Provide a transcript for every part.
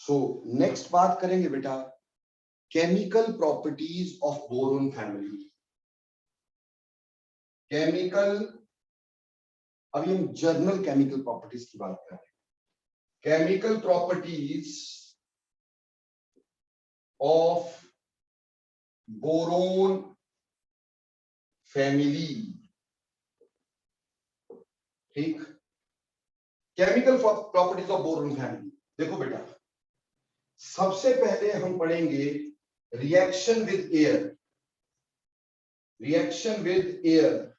So next बात करेंगे बेटा chemical properties of boron family. Chemical, अभी हम जर्नल केमिकल प्रॉपर्टीज की बात कर रहे हैं। Chemical properties of boron family. ठीक, chemical properties of boron family. देखो बेटा, सबसे पहले हम पढ़ेंगे reaction with air. Reaction with air,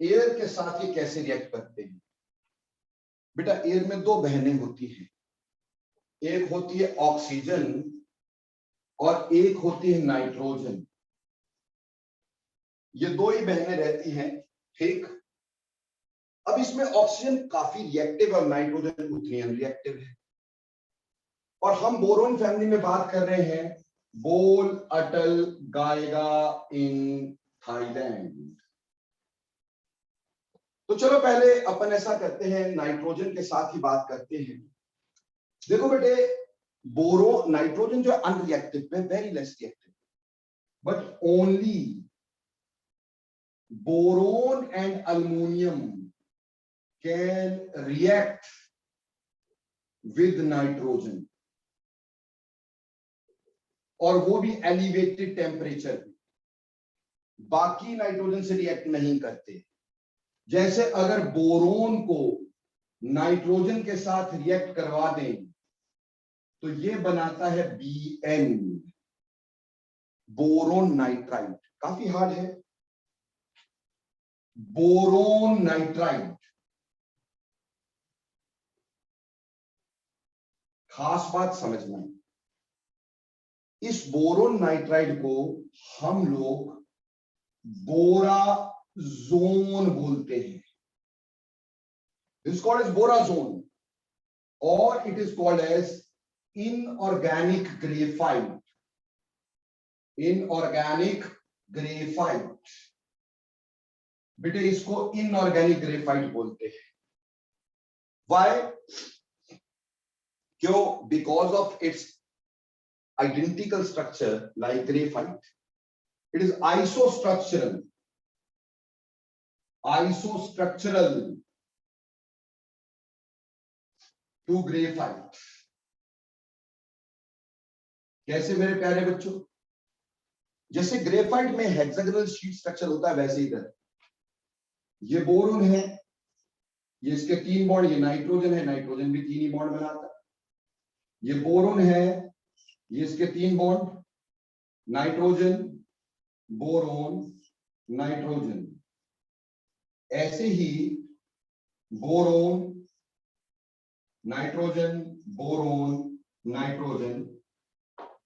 air के साथ ये कैसे रिएक्ट करते हैं। बेटा एयर में दो बहनें होती हैं, एक होती है ऑक्सीजन और एक होती है नाइट्रोजन। ये दो ही बहनें रहती हैं। ठीक, अब इसमें ऑक्सीजन काफी रिएक्टिव और नाइट्रोजन उतनी अनरिएक्टिव है। और हम बोरोन फैमिली में बात कर रहे हैं बोल अटल गाएगा इन थाईलैंड। तो चलो पहले अपन ऐसा करते हैं, नाइट्रोजन के साथ ही बात करते हैं। देखो बेटे, बोरो नाइट्रोजन जो अनरिएक्टिव है, very less reactive, but only boron and aluminium can react with nitrogen, और वो भी एलिवेटेड टेम्परेचर पे। बाकी नाइट्रोजन से रिएक्ट नहीं करते। जैसे अगर बोरोन को नाइट्रोजन के साथ रिएक्ट करवा दें तो ये बनाता है Bn, बोरोन नाइट्राइड। काफी हार्ड है, बोरोन नाइट्राइड। खास बात समझना, इस बोरोन नाइट्राइड को हम लोग बोराजोन बोलते हैं। This is called as borazone, or it is called as inorganic graphite. Inorganic graphite, बेटे इसको इनऑर्गेनिक ग्रेफाइट बोलते हैं। Why? क्यों? Because of its identical structure like graphite. It is isostructural to graphite. कैसे मेरे प्यारे बच्चों? जैसे ग्रेफाइट में हेक्सागोनल शीट स्ट्रक्चर होता है, वैसे इधर ये बोरोन है, ये इसके 3 बॉन्ड, ये नाइट्रोजन है, नाइट्रोजन भी 3 ही बॉन्ड बनाता है। ये बोरोन है, ये इसके 3 बॉन्ड, नाइट्रोजन बोरोन नाइट्रोजन। ऐसे ही बोरोन नाइट्रोजन बोरोन नाइट्रोजन,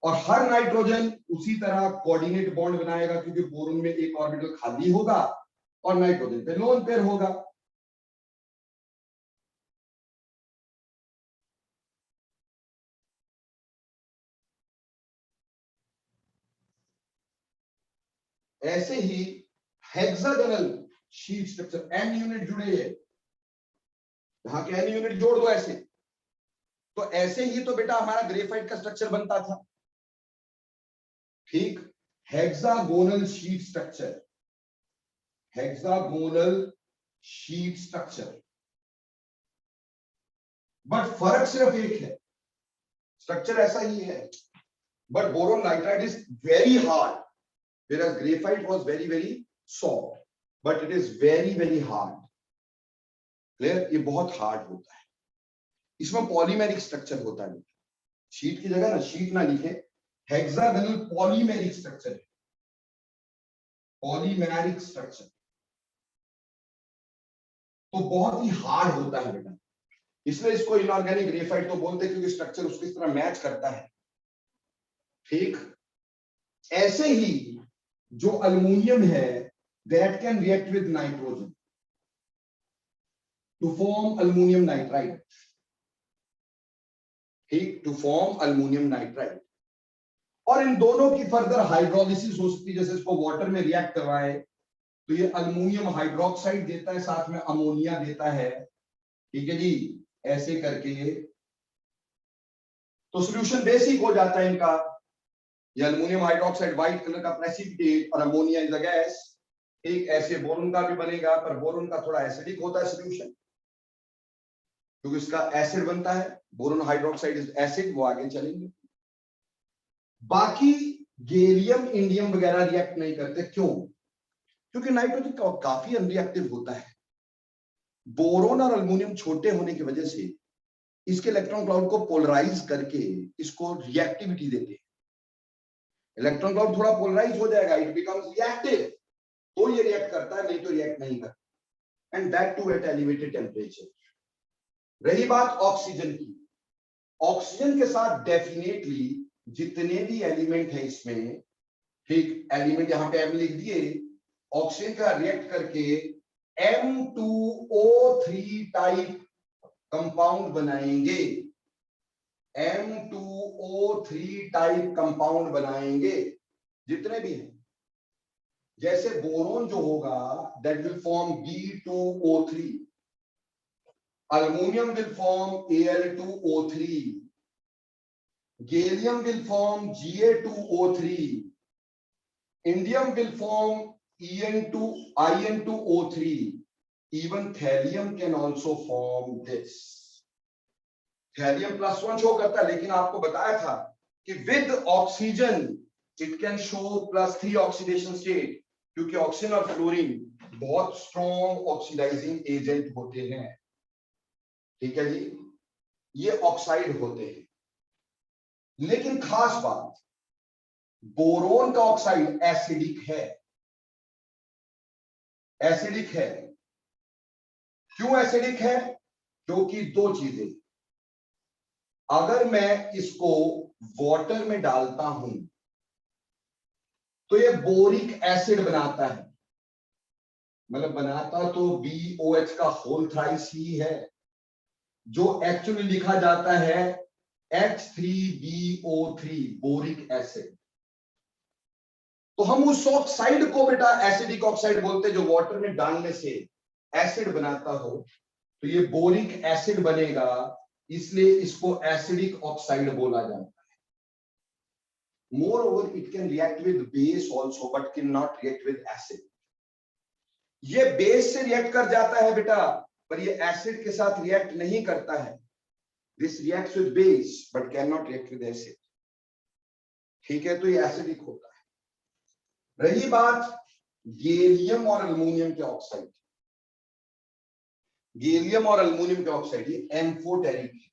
और हर नाइट्रोजन उसी तरह कोऑर्डिनेट बॉन्ड बनाएगा, क्योंकि बोरोन में एक ऑर्बिटल खाली होगा और नाइट्रोजन पे लोन पेयर होगा। ऐसे ही hexagonal sheet structure, N unit जुड़े हैं, यहां के एन यूनिट जोड़ दो ऐसे, तो ऐसे ही तो बेटा हमारा ग्रेफाइट का स्ट्रक्चर बनता था। ठीक, hexagonal sheet structure, hexagonal sheet structure. But फर्क सिर्फ एक है, स्ट्रक्चर ऐसा ही है, but boron nitride is very hard, whereas graphite was very soft, but it is very hard. Clear? ये बहुत हार्ड होता है, इसमें पॉलीमेरिक स्ट्रक्चर होता है। शीट की जगह ना शीट ना लिखे, हेक्सागोनल पॉलीमेरिक स्ट्रक्चर है, पॉलीमेरिक स्ट्रक्चर। तो बहुत ही हार्ड होता है बेटा, इसलिए इसको इनऑर्गेनिक ग्रेफाइट तो बोलते हैं, क्योंकि स्ट्रक्चर उसकी तरह मैच करता है। ठीक, ऐसे ही जो अल्युमिनियम है, that can react with nitrogen to form aluminium nitride. ठीक, टू फॉर्म अल्युमिनियम नाइट्राइड। और इन दोनों की फर्दर हाइड्रोलिसिस हो सकती है, जैसे इसको वाटर में रिएक्ट करवाए तो ये अल्युमिनियम हाइड्रोक्साइड देता है, साथ में अमोनिया देता है। ठीक है जी, ऐसे करके तो सोल्यूशन बेसिक हो जाता है इनका। ये अल्युमिनियम हाइड्रोक्साइड व्हाइट कलर का प्रेसिपिटेट और अमोनिया इज अ गैस। एक ऐसे बोरोन का भी बनेगा, पर बोरोन का थोड़ा एसिडिक होता है सोल्यूशन, क्योंकि इसका एसिड बनता है। बोरोन हाइड्रोक्साइड इज एसिड, वो आगे चलेंगे। बाकी गैलियम इंडियम वगैरह रिएक्ट नहीं करते, क्यों? क्योंकि नाइट्रोजन काफी अनरिएक्टिव होता है। बोरोन और अल्युमिनियम छोटे होने की वजह से इसके इलेक्ट्रॉन क्लाउड को पोलराइज करके इसको रिएक्टिविटी देते हैं। इलेक्ट्रॉन क्लाउड थोड़ा पोलराइज हो जाएगा, इट बिकम्स रिएक्टिव, तो ये रिएक्ट करता है, नहीं तो रिएक्ट नहीं करता। And that to at elevated temperature. रही बात ऑक्सीजन की, ऑक्सीजन के साथ डेफिनेटली जितने भी एलिमेंट है इसमें, ठीक, एलिमेंट यहां पे एम लिख दिए, ऑक्सीजन का रिएक्ट करके M2O3 टाइप कंपाउंड बनाएंगे। M2O3 टाइप कंपाउंड बनाएंगे जितने भी हैं। जैसे बोरोन जो होगा that will form B2O3, aluminium will form Al2O3, gallium will form Ga2O3, indium will form In2O3, even thallium can also form this. Thallium +1 show करता है, लेकिन आपको बताया था कि with oxygen it can show +3 oxidation state, क्योंकि oxygen और fluorine बहुत स्ट्रॉन्ग ऑक्सीडाइजिंग एजेंट होते हैं। ठीक है जी, ये ऑक्साइड होते हैं। लेकिन खास बात, बोरोन का ऑक्साइड एसिडिक है। एसिडिक है, क्यों एसिडिक है? क्योंकि दो चीजें, अगर मैं इसको वाटर में डालता हूं तो ये बोरिक एसिड बनाता है, मतलब बनाता तो BOH का होल थ्राइस ही है, जो एक्चुअली लिखा जाता है H3BO3 बोरिक एसिड। तो हम उस ऑक्साइड को बेटा एसिडिक ऑक्साइड बोलते हैं, जो वाटर में डालने से एसिड बनाता हो, तो ये बोरिक एसिड बनेगा, इसलिए इसको एसिडिक ऑक्साइड बोला जाता है। Moreover, it can react with base also, but cannot react with acid. ये बेस से रिएक्ट कर जाता है बेटा, पर ये एसिड के साथ रिएक्ट नहीं करता है। This reacts with base, but cannot react with acid. ठीक है, तो ये एसिडिक होता है। रही बात गैलियम और अल्युमिनियम के ऑक्साइड, गैलियम और अल्युमिनियम के ऑक्साइड ये एम्फोटेरिक है।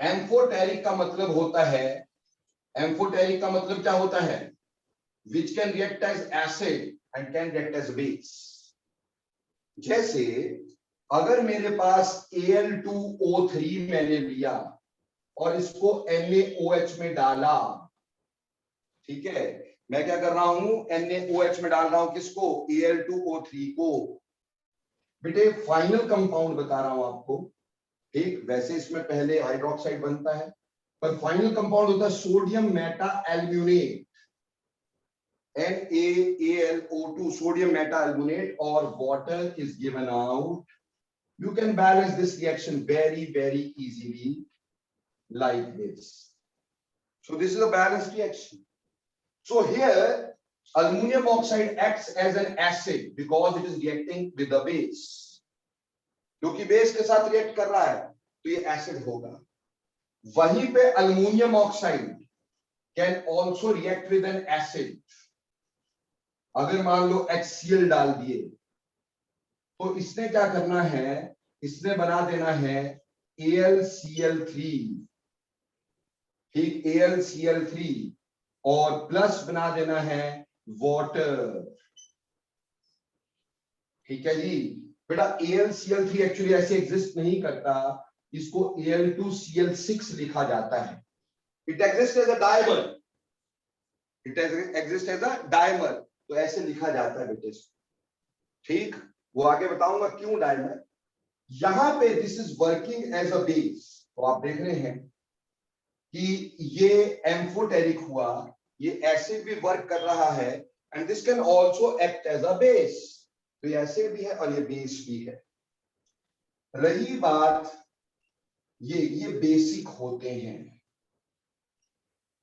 एम्फोटेरिक का मतलब होता है, एम्फोटेरिक का मतलब क्या होता है? Which can react as acid and can react as base. जैसे अगर मेरे पास Al2O3 मैंने लिया और इसको NaOH में डाला, ठीक है, मैं क्या कर रहा हूं? NaOH में डाल रहा हूं, किसको? Al2O3 को। बेटे फाइनल कंपाउंड बता रहा हूं आपको, ठीक, वैसे इसमें पहले हाइड्रोक्साइड बनता है, पर फाइनल कंपाउंड होता है sodium Meta aluminate, NaAlO2, sodium meta-aluminate, or water is given out. You can balance this reaction very, very easily like this. So this is a balanced reaction. So here, aluminum oxide acts as an acid because it is reacting with the base. क्योंकि base के साथ react कर रहा है, तो ये acid होगा। वहीं पे aluminium oxide can also react with N acid. अगर मान लो HCl डाल दिए, तो इसने क्या करना है? इसने बना देना है AlCl3, ठीक, AlCl3, और प्लस बना देना है वाटर। ठीक है जी बेटा, AlCl3 एक्चुअली ऐसे एग्जिस्ट नहीं करता, इसको Al2Cl6 लिखा जाता है। It exist as a dimer, it exist as a dimer, तो ऐसे लिखा जाता है बेटे, ठीक, वो आगे बताऊंगा क्यों डायमर। यहां पे this is working as a base, तो आप देख रहे हैं कि ये एम्फोटेरिक हुआ, ये एसिड भी वर्क कर रहा है, and this can also act as a base. तो ये एसिड भी है और ये बेस भी है। रही बात ये बेसिक होते हैं।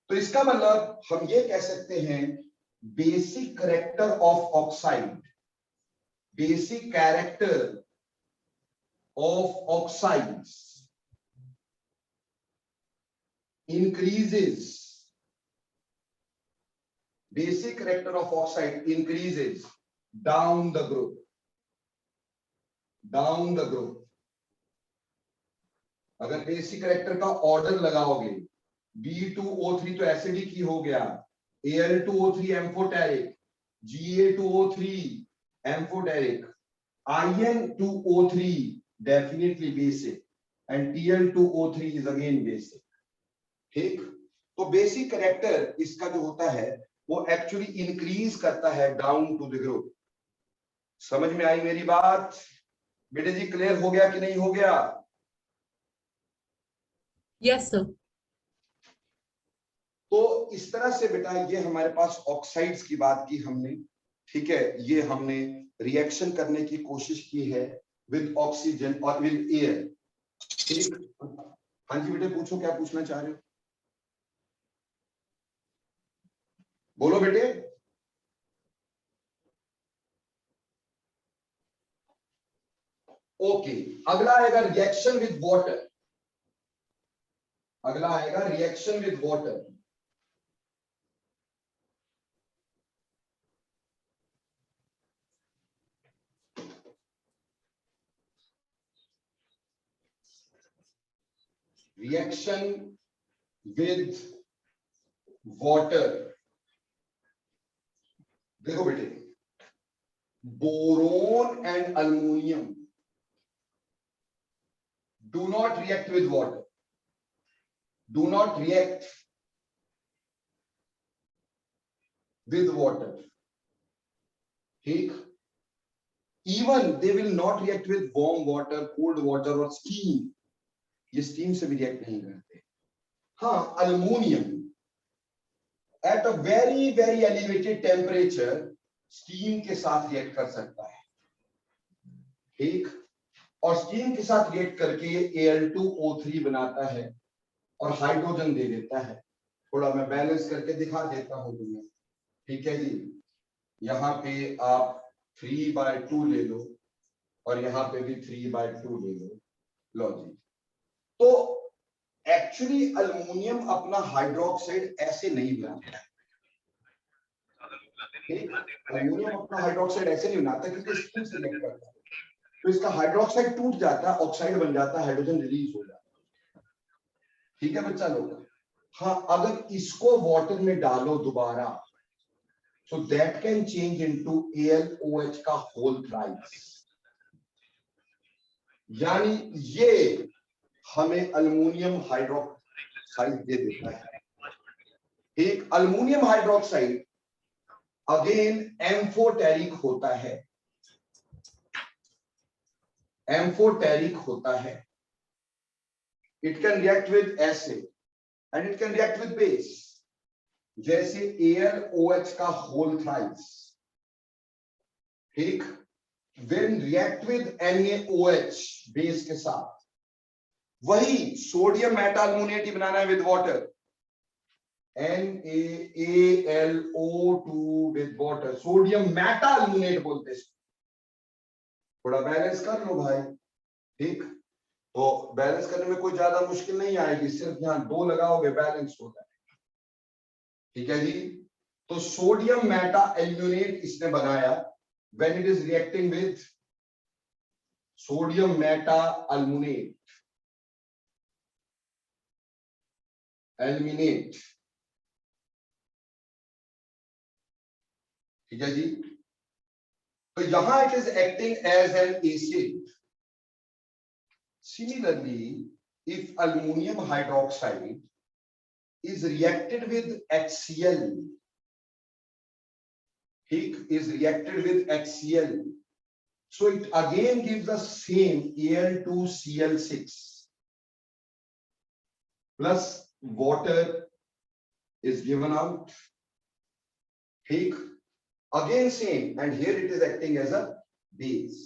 तो इसका मतलब हम ये कह सकते हैं basic character of oxide, basic character of oxides increases, basic character of oxide increases down the group, down the group। अगर बेसिक कैरेक्टर का ऑर्डर लगाओगे, B2O3 तो एसिडिक ही हो गया, Al2O3 amphoteric, Ga2O3 amphoteric, In2O3 definitely basic and Tl2O3 is again basic। ठीक, तो basic character इसका जो होता है वो एक्चुअली इंक्रीज करता है डाउन टू द ग्रुप। समझ में आई मेरी बात बेटे जी? क्लियर हो गया कि नहीं हो गया? Yes sir. तो इस तरह से बेटा ये हमारे पास ऑक्साइड्स की बात की हमने, ठीक है। ये हमने रिएक्शन करने की कोशिश की है विद ऑक्सीजन और विद एयर। ठीक, हाँ जी बेटे पूछो, क्या पूछना चाह रहे हो? बोलो बेटे। ओके, अगला आएगा रिएक्शन विद वाटर। अगला आएगा reaction with water. Reaction with water. देखो बेटे, boron and aluminium do not react with water, do not react with water। ठीक, even they will not react with warm water, cold water or steam। ये steam से भी react नहीं करते। हाँ, aluminium at a very very elevated temperature steam के साथ react कर सकता है। ठीक, और स्टीम के साथ रिएक्ट करके Al2O3 बनाता है और हाइड्रोजन दे देता है। थोड़ा मैं बैलेंस करके दिखा देता हूं तुम्हें, ठीक है जी। यहाँ पे आप 3/2 ले लो और यहाँ पे भी 3/2 ले लो। लो जी, तो एक्चुअली अल्युमिनियम अपना हाइड्रोक्साइड ऐसे नहीं बनाता है। अल्युमिनियम अपना हाइड्रोक्साइड ऐसे नहीं बनाता क्योंकि स्टीम से रिएक्ट करता है, तो इसका हाइड्रोक्साइड टूट जाता है, ऑक्साइड बन जाता है, हाइड्रोजन रिलीज हो जाता है। ठीक है बच्चा लोग? हाँ, अगर इसको वाटर में डालो दोबारा, so that can change into AlOH का होल थ्राइस। यानी ये हमें अल्युमिनियम हाइड्रोक्साइड दे देता है। एक अल्युमिनियम हाइड्रोक्साइड अगेन एम्फोटेरिक होता है, एम्फोटेरिक होता है। It can react with acid and it can react with base, जैसे AlOH का होल थ्राइस। ठीक, when react with NaOH base के साथ, वही सोडियम मेटा अल्युमिनेट ही बनाना है with water, NaAlO2 with water, sodium meta aluminate बोलते हैं। थोड़ा बैलेंस कर लो भाई। ठीक, तो बैलेंस करने में कोई ज्यादा मुश्किल नहीं आएगी, सिर्फ यहाँ 2 लगाओगे बैलेंस हो जाएगा। ठीक है जी, तो सोडियम मेटा एल्यूमिनेट इसने बनाया when it is reacting with sodium meta aluminate, aluminate. ठीक है जी, तो यहां it is acting as an acid. Similarly, if aluminum hydroxide is reacted with HCl, is reacted with HCl, so it again gives the same Al2Cl6 plus water is given out. Again same, and here it is acting as a base।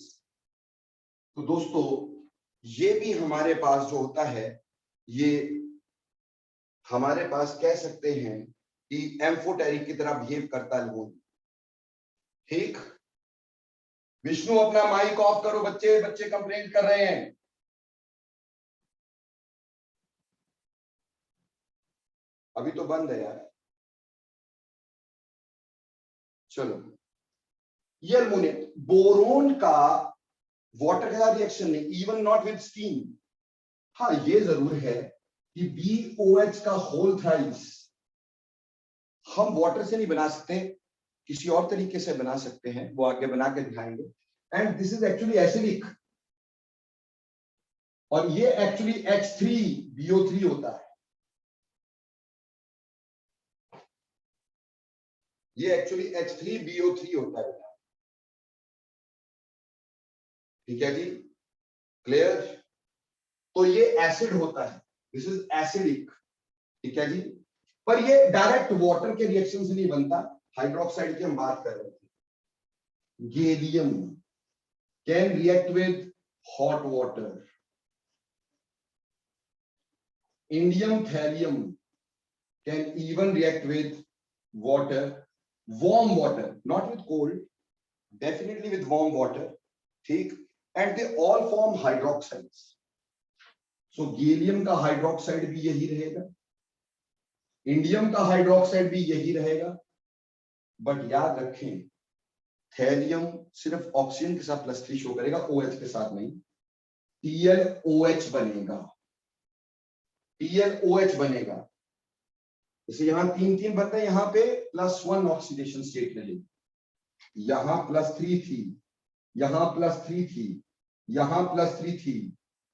तो दोस्तों ये भी हमारे पास जो होता है ये हमारे पास कह सकते हैं कि एम्फोटेरिक की तरह बिहेव करता है लोगों। ठीक, विष्णु अपना माइक ऑफ करो, बच्चे बच्चे कंप्लेंट कर रहे हैं। अभी तो बंद है यार। चलो, ये अल्मोनियम, बोरोन का वाटर के साथ रिएक्शन नहीं, इवन नॉट विद स्टीम। हाँ, ये जरूर है कि BOH का होल थ्राइस हम वाटर से नहीं बना सकते, किसी और तरीके से बना सकते हैं, वो आगे बना के दिखाएंगे। And this is actually acidic, और ये एक्चुअली H3BO3 होता है। ये एक्चुअली H3BO3 होता है। ठीक है जी, क्लियर। तो ये एसिड होता है, दिस इज एसिडिक। ठीक है जी, पर ये डायरेक्ट वाटर के रिएक्शन से नहीं बनता। हाइड्रोक्साइड की हम बात कर रहे थे। Gallium can react with hot water. Indium thallium can even react with water, warm water, not with cold, definitely with warm water. ठीक, and they all form hydroxides. So gallium का हाइड्रोक्साइड भी यही रहेगा, इंडियम का hydroxide भी यही रहेगा। But याद रखें, थैलियम सिर्फ ऑक्सीजन के साथ +3 शो करेगा, OH के साथ नहीं। TLOH बनेगा, TLOH बनेगा। जैसे यहां 3-3 बनता है, यहां पे +1 ऑक्सीडेशन स्टेट रहेगी, यहां +3 थी, यहां +3 थी, यहां +3 थी,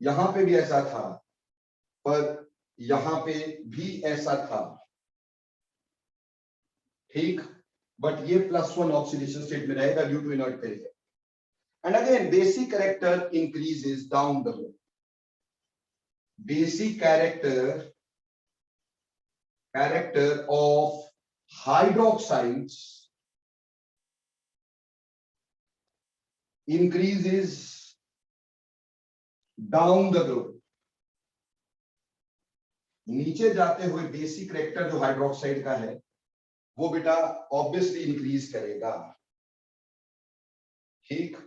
यहां पे भी ऐसा था, पर यहां पे भी ऐसा था। ठीक, बट ये +1 ऑक्सीडेशन स्टेट में रहेगा due to inert periphery. And again basic character increases down the road. Basic character of hydroxides increases down the group। नीचे जाते हुए बेसिक कैरेक्टर जो हाइड्रोक्साइड का है वो बेटा ऑब्वियसली इंक्रीज करेगा। ठीक,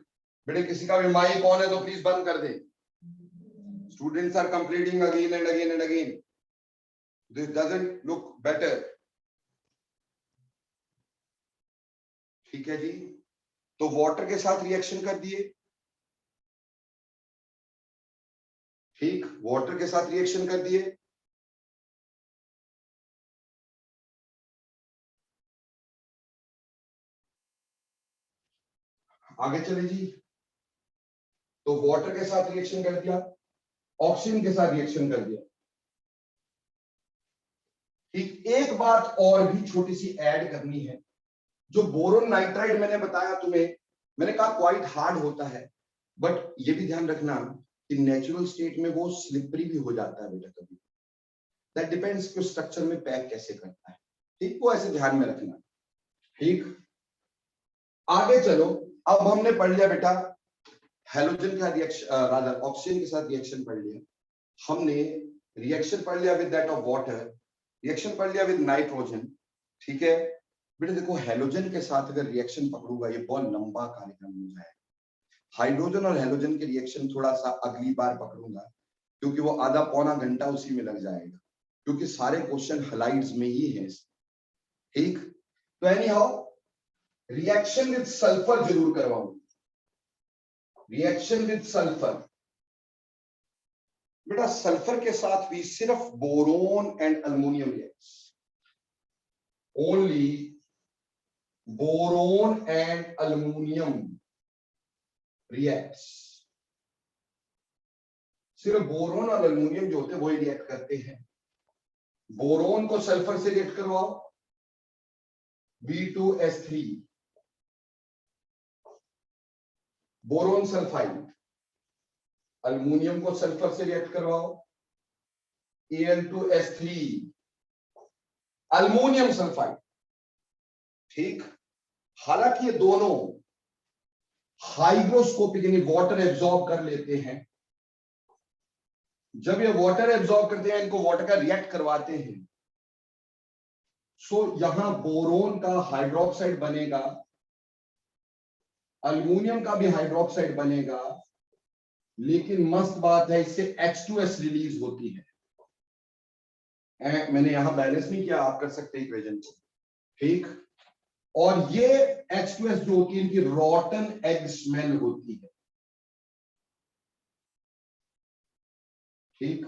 बेटे किसी का भी माइक ऑन है तो प्लीज बंद कर दे। Students are completing again and again and again, this doesn't look better. ठीक है जी, तो वाटर के साथ रिएक्शन कर दिए। ठीक, वाटर के साथ रिएक्शन कर दिए। आगे चले जी, तो वाटर के साथ रिएक्शन कर दिया, ऑक्सीजन के साथ रिएक्शन कर दिया। ठीक, एक बात और भी छोटी सी ऐड करनी है। जो बोरोन नाइट्राइड मैंने बताया तुम्हें, मैंने कहा क्वाइट हार्ड होता है, बट ये भी ध्यान रखना कि नेचुरल स्टेट में वो स्लिपरी भी हो जाता है बेटा कभी। दैट डिपेंड्स कि स्ट्रक्चर में पैक कैसे करता है। ठीक, वो ऐसे ध्यान में रखना। ठीक, आगे चलो। अब हमने पढ़ लिया बेटा हेलोजन का रिएक्शन, रादर ऑक्सीजन के साथ रिएक्शन पढ़ लिया हमने, रिएक्शन पढ़ लिया with that of water, reaction पढ़ लिया विद नाइट्रोजन। ठीक है बेटा, देखो हेलोजन के साथ अगर रिएक्शन पकड़ूंगा ये बहुत लंबा कार्यक्रम हो जाएगा। हाइड्रोजन और हेलोजन के रिएक्शन थोड़ा सा अगली बार पकड़ूंगा, क्योंकि वो आधा पौना घंटा उसी में लग जाएगा, क्योंकि सारे क्वेश्चन हलाइड्स में ही है। ठीक, तो any how reaction with sulphur जरूर करवाऊंगा। रिएक्शन विद सल्फर, बेटा सल्फर के साथ भी सिर्फ boron and aluminium reacts, only boron and aluminium reacts. सिर्फ बोरोन और अल्मोनियम जो होते हैं वही रिएक्ट करते हैं। बोरोन को सल्फर से रिएक्ट करवाओ, B2S3, बोरोन सल्फाइड। अल्मोनियम को सल्फर से रिएक्ट करवाओ, Al2S3, अल्मोनियम सल्फाइड। ठीक, हालांकि ये दोनों हाइग्रोस्कोपिक यानी वाटर एब्जॉर्ब कर लेते हैं, जब ये वाटर एब्जॉर्ब करते हैं, इनको वाटर का रिएक्ट करवाते हैं, सो यहां बोरोन का हाइड्रोक्साइड बनेगा, अल्युमिनियम का भी हाइड्रोक्साइड बनेगा, लेकिन मस्त बात है इससे H2S रिलीज होती है। मैंने यहां बैलेंस नहीं किया, आप कर सकते हैं इक्वेशन को, ठीक। और ये H2S जो होती है, इनकी रॉटन एग स्मेल होती है, ठीक।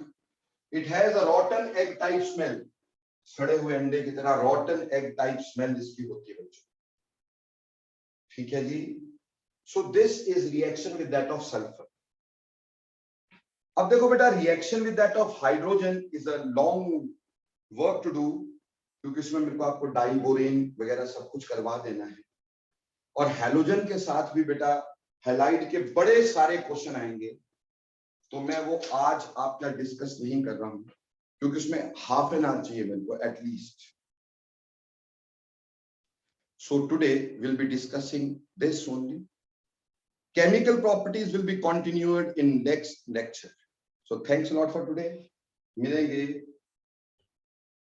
It has a रॉटन egg type smell, सड़े हुए अंडे की तरह रॉटन एग टाइप स्मेल इसकी होती है बच्चों, ठीक है जी। So this is reaction with that of sulphur. अब देखो बेटा, reaction with that of hydrogen is a long work to do, क्योंकि इसमें मेरे को आपको डाइबोरेन वगैरह सब कुछ करवा देना है, और हैलोजन के साथ भी बेटा हैलाइड के बड़े सारे क्वेश्चन आएंगे, तो मैं वो आज आपका डिस्कस नहीं कर रहा हूं, क्योंकि उसमें हाफ एन आवर चाहिए मेरे को at least. So today we'll be discussing this only. Chemical properties will be continued in next lecture. So thanks a lot for today. मिलेंगे